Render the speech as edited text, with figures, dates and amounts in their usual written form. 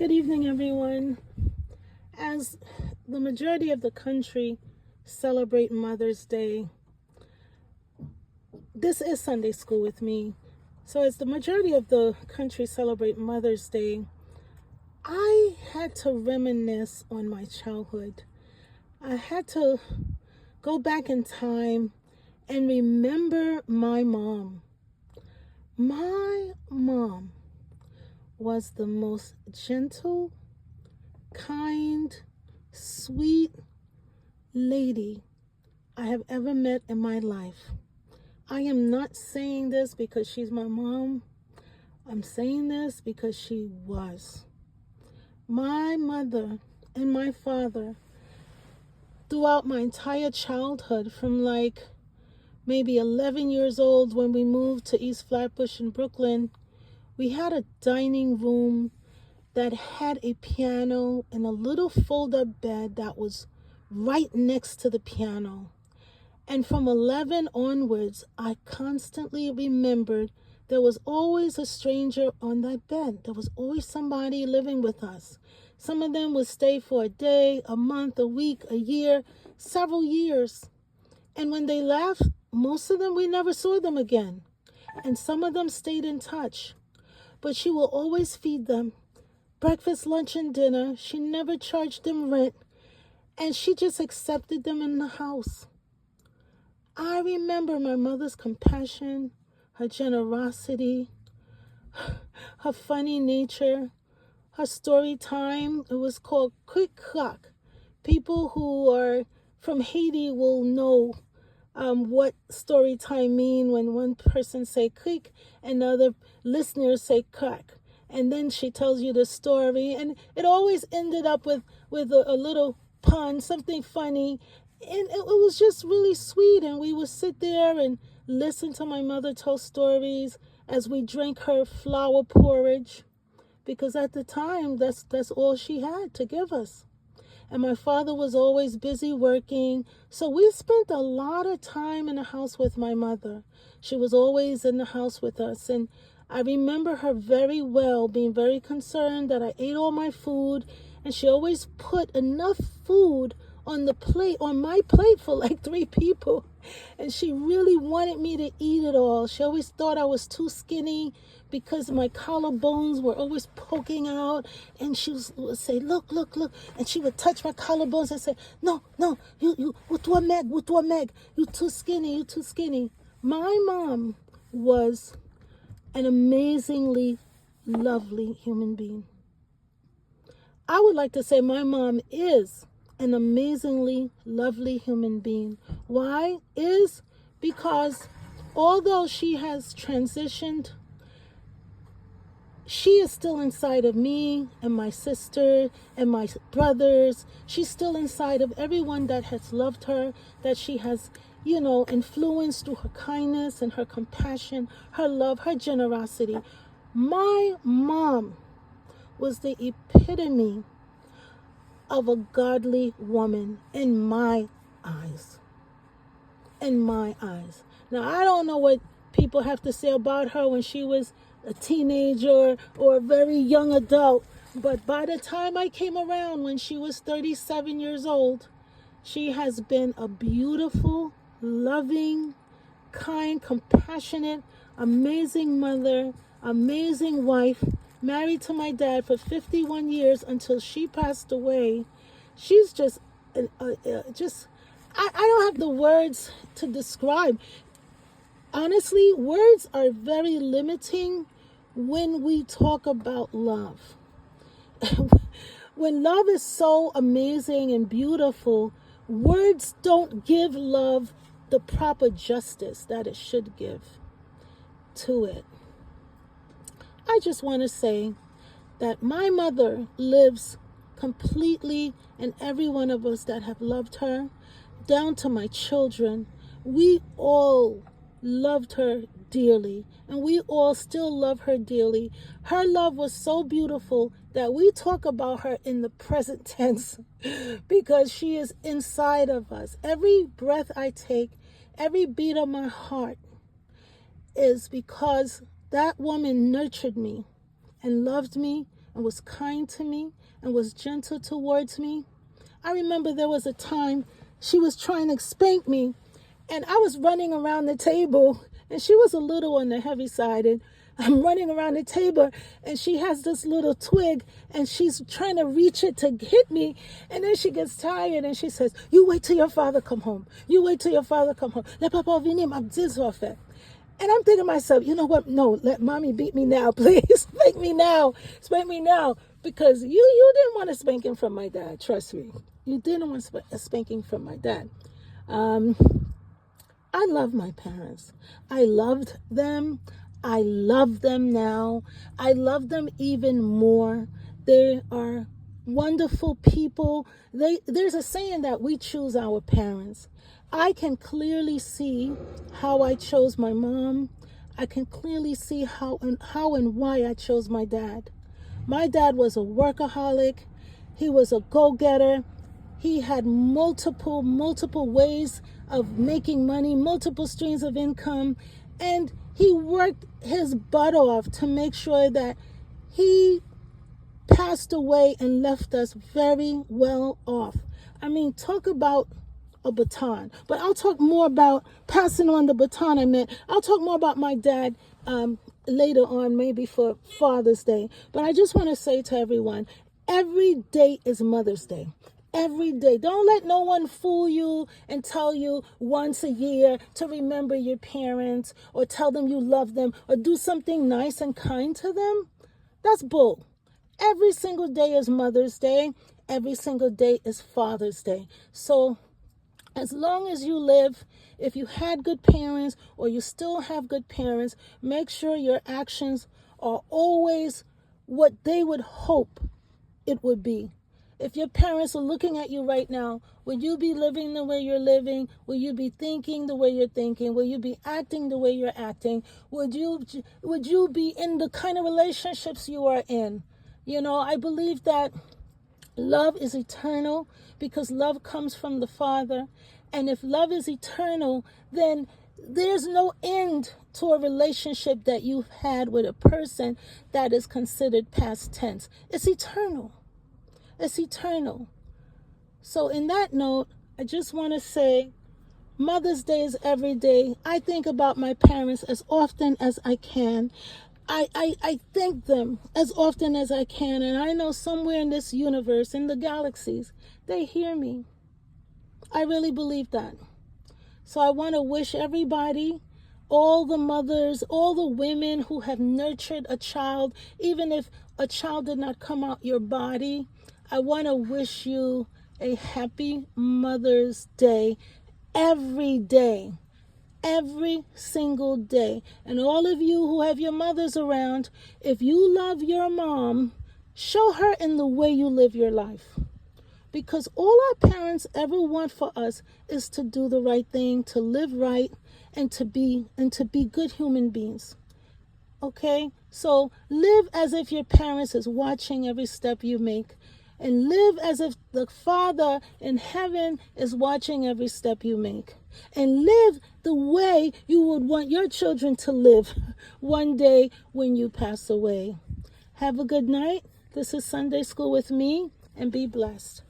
Good evening, everyone. As the majority of the country celebrate Mother's Day, this is Sunday school with me. So, as the majority of the country celebrate Mother's Day, I had to reminisce on my childhood. I had to go back in time and remember my mom. My mom was the most gentle, kind, sweet lady I have ever met in my life. I am not saying this because she's my mom. I'm saying this because she was. My mother and my father, throughout my entire childhood, from like maybe 11 years old when we moved to East Flatbush in Brooklyn, we had a dining room that had a piano and a little fold-up bed that was right next to the piano. And from 11 onwards, I constantly remembered there was always a stranger on that bed. There was always somebody living with us. Some of them would stay for a day, a month, a week, a year, several years. And when they left, most of them, we never saw them again. And some of them stayed in touch. But she will always feed them breakfast, lunch, and dinner. She never charged them rent. And she just accepted them in the house. I remember my mother's compassion, her generosity, her funny nature, her story time. It was called Quick Clock. People who are from Haiti will know what story time mean when one person say quick and the other listeners say crack. And then she tells you the story, and it always ended up with a little pun, something funny. And it was just really sweet. And we would sit there and listen to my mother tell stories as we drank her flour porridge, because at the time that's all she had to give us. And my father was always busy working, so we spent a lot of time in the house with my mother. She was always in the house with us, and I remember her very well, being very concerned that I ate all my food, and she always put enough food on my plate for like 3 people. And she really wanted me to eat it all. She always thought I was too skinny because my collarbones were always poking out. And she would say, look. And she would touch my collarbones and say, no, you, meg, you too skinny. My mom was an amazingly lovely human being. I would like to say my mom is an amazingly lovely human being. Why? Is because although she has transitioned, she is still inside of me and my sister and my brothers. She's still inside of everyone that has loved her, that she has, influenced through her kindness and her compassion, her love, her generosity. My mom was the epitome of a godly woman in my eyes. Now, I don't know what people have to say about her when she was a teenager or a very young adult, but by the time I came around when she was 37 years old, she has been a beautiful, loving, kind, compassionate, amazing mother, amazing wife, married to my dad for 51 years until she passed away. She's just, I don't have the words to describe. Honestly, words are very limiting when we talk about love. When love is so amazing and beautiful, words don't give love the proper justice that it should give to it. I just want to say that my mother lives completely in every one of us that have loved her, down to my children. We all loved her dearly, and we all still love her dearly. Her love was so beautiful that we talk about her in the present tense because she is inside of us. Every breath I take, every beat of my heart is because that woman nurtured me and loved me and was kind to me and was gentle towards me. I remember there was a time she was trying to spank me, and I was running around the table, and she was a little on the heavy side, and I'm running around the table, and she has this little twig, and she's trying to reach it to hit me, and then she gets tired, and she says, "You wait till your father come home. You wait till your father come home. Let Papa venir m'abdizofet." And I'm thinking to myself, you know what? No, let mommy beat me now, please. Spank me now. Spank me now. Because you didn't want a spanking from my dad. Trust me. You didn't want a spanking from my dad. I love my parents. I loved them. I love them now. I love them even more. They are wonderful people. There's a saying that we choose our parents. I can clearly see how I chose my mom. I can clearly see how and why I chose my dad. My dad was a workaholic. He was a go-getter. He had multiple ways of making money, multiple streams of income, and he worked his butt off to make sure that he passed away and left us very well off. I mean, talk about a baton. But I'll talk more about passing on the baton. I'll talk more about my dad later on, maybe for Father's Day. But I just want to say to everyone, every day is Mother's Day. Every day. Don't let no one fool you and tell you once a year to remember your parents or tell them you love them or do something nice and kind to them. That's bull. Every single day is Mother's Day. Every single day is Father's Day. So as long as you live, if you had good parents or you still have good parents, make sure your actions are always what they would hope it would be. If your parents are looking at you right now, will you be living the way you're living? Will you be thinking the way you're thinking? Will you be acting the way you're acting? Would you be in the kind of relationships you are in? You know, I believe that love is eternal because love comes from the Father. And if love is eternal, then there's no end to a relationship that you've had with a person that is considered past tense. It's eternal. It's eternal. So in that note, I just want to say Mother's Day is every day. I think about my parents as often as I can. I thank them as often as I can. And I know somewhere in this universe, in the galaxies, they hear me. I really believe that. So I want to wish everybody, all the mothers, all the women who have nurtured a child, even if a child did not come out your body, I want to wish you a happy Mother's Day every day. Every single day. And all of you who have your mothers around, if you love your mom, show her in the way you live your life. Because all our parents ever want for us is to do the right thing, to live right, and to be good human beings. Okay? So live as if your parents is watching every step you make. And live as if the Father in heaven is watching every step you make. And live the way you would want your children to live one day when you pass away. Have a good night. This is Sunday School with me, and be blessed.